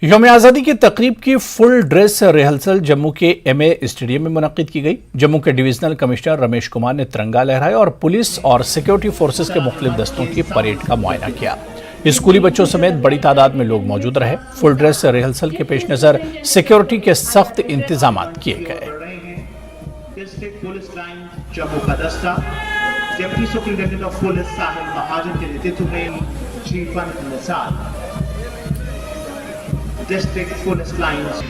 यौम आज़ादी की तकरीब की फुल ड्रेस रिहर्सल जम्मू के एमए स्टेडियम में मुनक्किद की गई। जम्मू के डिवीजनल कमिश्नर रमेश कुमार ने तिरंगा लहराया और पुलिस और सिक्योरिटी फोर्सेस के मुख्तलिफ दस्तों की परेड का मुआयना किया। स्कूली बच्चों समेत बड़ी तादाद में लोग मौजूद रहे। फुल ड्रेस रिहर्सल के पेश नजर सिक्योरिटी के सख्त इंतजाम किए गए। District Police Lines.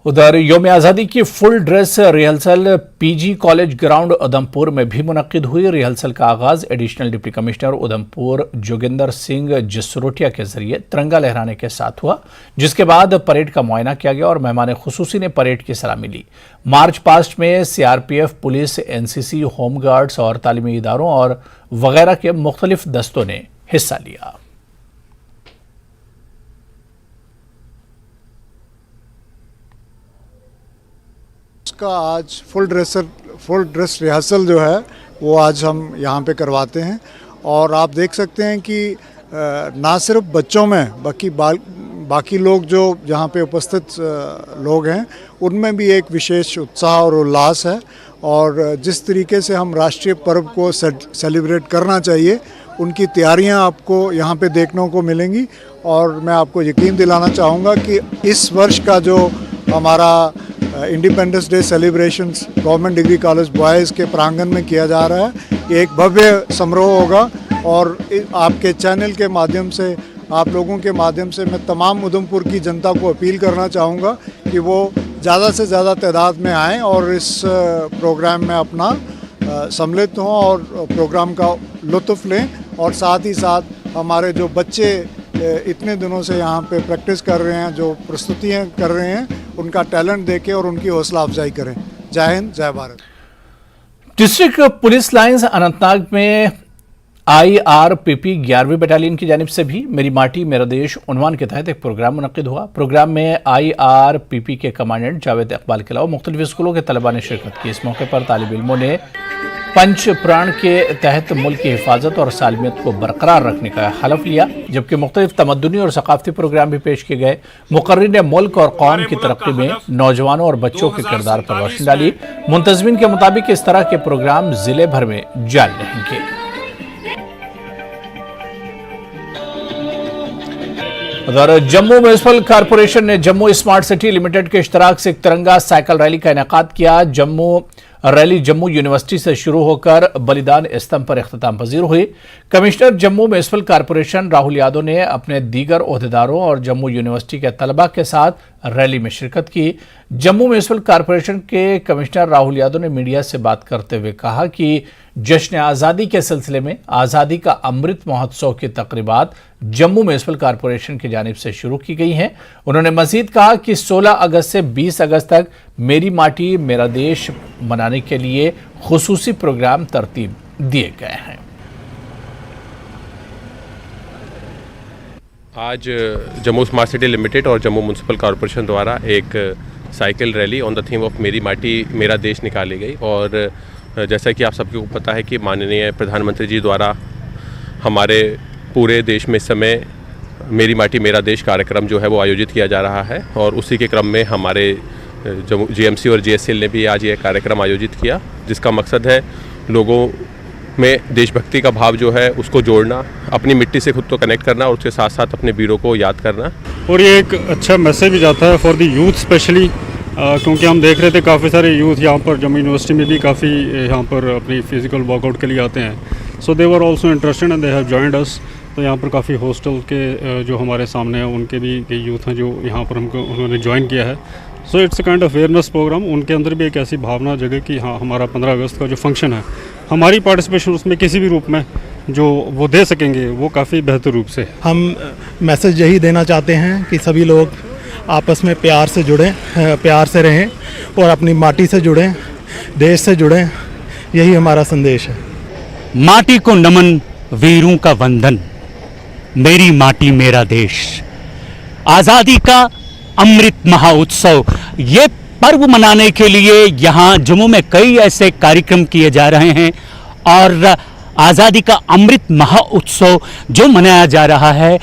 उधर यौम आज़ादी की full dress rehearsal PG college ground Udhampur में भी मुनक्किद हुई। रिहर्सल का आगाज additional deputy commissioner Udhampur Joginder Singh Jasrotia के जरिए तिरंगा लहराने के साथ हुआ, जिसके बाद परेड का मुआयना किया गया और मेहमान खुसूसी ने परेड की सलामी ली। मार्च पास्ट में सीआरपीएफ, पुलिस, एनसीसी, होमगार्ड्स और तालीमी इदारों और वगैरह के मुख्तलिफ दस्तों ने हिस्सा लिया। का आज फुल ड्रेस रिहर्सल जो है वो आज हम यहाँ पे करवाते हैं और आप देख सकते हैं कि ना सिर्फ बच्चों में बाकी लोग जो यहाँ पे उपस्थित लोग हैं उनमें भी एक विशेष उत्साह और उल्लास है और जिस तरीके से हम राष्ट्रीय पर्व को सेलिब्रेट करना चाहिए उनकी तैयारियाँ आपको यहाँ पे देखने को मिलेंगी। और मैं आपको यकीन दिलाना चाहूँगा कि इस वर्ष का जो हमारा independence day celebrations government degree college boys के प्रांगण में किया जा रहा है। एक भव्य समारोह होगा और आपके चैनल के माध्यम से, आप लोगों के माध्यम से मैं तमाम उधमपुर की जनता को अपील करना चाहूँगा कि वो ज़्यादा से ज़्यादा तादाद में आएँ और इस प्रोग्राम में अपना सम्मिलित हों और प्रोग्राम का लुत्फ़ लें। और साथ ही साथ हमारे जो बच्चे इतने दिनों से यहाँ पे प्रैक्टिस कर रहे हैं, जो प्रस्तुतियाँ कर रहे हैं, उनका टैलेंट देखें और उनकी हौसला अफजाई करें। जय हिंद, जय Bharat. District police lines Anantnag में IRPP 11वीं बटालियन की जानिब से भी मेरी माटी मेरा देश उन्वान के तहत एक प्रोग्राम मुनक्किद हुआ। प्रोग्राम में IRPP के कमांडेंट जावेद इकबाल के अलावा मुख्तलिफ स्कूलों के तलबा ने शिरकत की। इस मौके पर तालिब इल्मों ने पंच प्राण के तहत मुल्क की हिफाजत और सालमियत को बरकरार रखने का हलफ लिया, जबकि मुख्तलिफ तमद्दुनी और सकाफती प्रोग्राम भी पेश किए गए। मुकर्रिर ने मुल्क और कौम की तरक्की में नौजवानों और बच्चों के किरदार पर रोशनी डाली। मुंतजमीन के मुताबिक इस तरह के प्रोग्राम जिले भर में जारी रहेंगे। उधर जम्मू म्युनिसिपल कॉरपोरेशन ने जम्मू स्मार्ट सिटी लिमिटेड के इश्तराक से एक तिरंगा साइकिल रैली का इनेकाद किया। रैली जम्मू यूनिवर्सिटी से शुरू होकर बलिदान स्तंभ पर इख्तिताम पजीर हुई। Commissioner Jammu municipal corporation Rahul Yadav ने अपने दीगर ओहदेदारों और जम्मू यूनिवर्सिटी के तलबा के साथ रैली में शिरकत की। जम्मू म्युनिसिपल कॉरपोरेशन के कमिश्नर राहुल यादव ने मीडिया से बात करते हुए कहा कि जश्न आज़ादी के सिलसिले में आज़ादी का अमृत महोत्सव की तकरीबात जम्मू म्युनिसिपल कॉरपोरेशन की जानिब से शुरू की गई हैं। उन्होंने मजीद कहा कि 16 अगस्त से 20 अगस्त तक मेरी माटी मेरा देश मनाने के लिए खुसूसी प्रोग्राम तरतीब दिए गए हैं। आज जम्मू स्मार्ट सिटी लिमिटेड और जम्मू म्युनिसिपल कॉरपोरेशन द्वारा एक cycle rally on the theme of मेरी माटी मेरा देश निकाली गई। और जैसा कि आप सबको पता है कि माननीय प्रधानमंत्री जी द्वारा हमारे पूरे देश में इस समय मेरी माटी मेरा देश कार्यक्रम जो है वो आयोजित किया जा रहा है और उसी के क्रम में हमारे GMC और GSL ने भी आज ये कार्यक्रम आयोजित किया, जिसका मकसद है लोगों में देशभक्ति का भाव जो है उसको जोड़ना, अपनी मिट्टी से खुद को कनेक्ट करना और उसके साथ साथ अपने वीरों को याद करना। और ये एक अच्छा मैसेज भी जाता है फॉर द यूथ स्पेशली, क्योंकि हम देख रहे थे काफ़ी सारे यूथ यहाँ पर जम्मू यूनिवर्सिटी में भी काफ़ी यहाँ पर अपनी फिजिकल वर्कआउट के लिए आते हैं। So they were also interested and they have joined us. तो यहाँ पर काफ़ी हॉस्टल के जो हमारे सामने हैं उनके भी यूथ हैं जो यहाँ पर हमको उन्होंने ज्वाइन किया है। So it's a kind of awareness programme. उनके अंदर भी एक ऐसी भावना जगह कि हाँ, हमारा 15 अगस्त का जो फंक्शन है, हमारी पार्टिसिपेशन उसमें किसी भी रूप में जो वो दे सकेंगे वो काफ़ी बेहतर रूप से। हम मैसेज यही देना चाहते हैं कि सभी लोग आपस में प्यार से जुड़ें, प्यार से रहें और अपनी माटी से जुड़ें, देश से जुड़ें। यही हमारा संदेश है। माटी को नमन, वीरों का वंदन, मेरी माटी मेरा देश। आज़ादी का अमृत महोत्सव। ये पर्व मनाने के लिए यहाँ जम्मू में कई ऐसे कार्यक्रम किए जा रहे हैं और आज़ादी का अमृत महोत्सव जो मनाया जा रहा है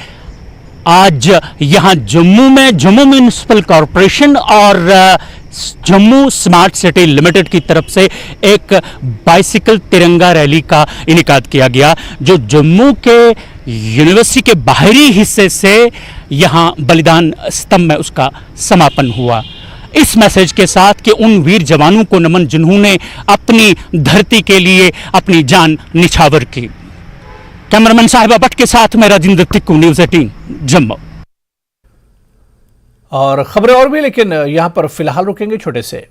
आज यहाँ जम्मू में जम्मू म्यूनिसिपल कॉरपोरेशन और जम्मू स्मार्ट सिटी लिमिटेड की तरफ से एक बाइसिकल तिरंगा रैली का इनेकाद किया गया जो जम्मू के यूनिवर्सिटी के बाहरी हिस्से से यहाँ बलिदान स्तंभ में उसका समापन हुआ। इस मैसेज के साथ कि उन वीर जवानों को नमन जिन्होंने अपनी धरती के लिए अपनी जान निछावर की। कैमरामैन साहिबा भट्ट के साथ मैं राजेंद्र तिक्कू, न्यूज़ 18 जम्मू। और खबरें और भी, लेकिन यहां पर फिलहाल रुकेंगे छोटे से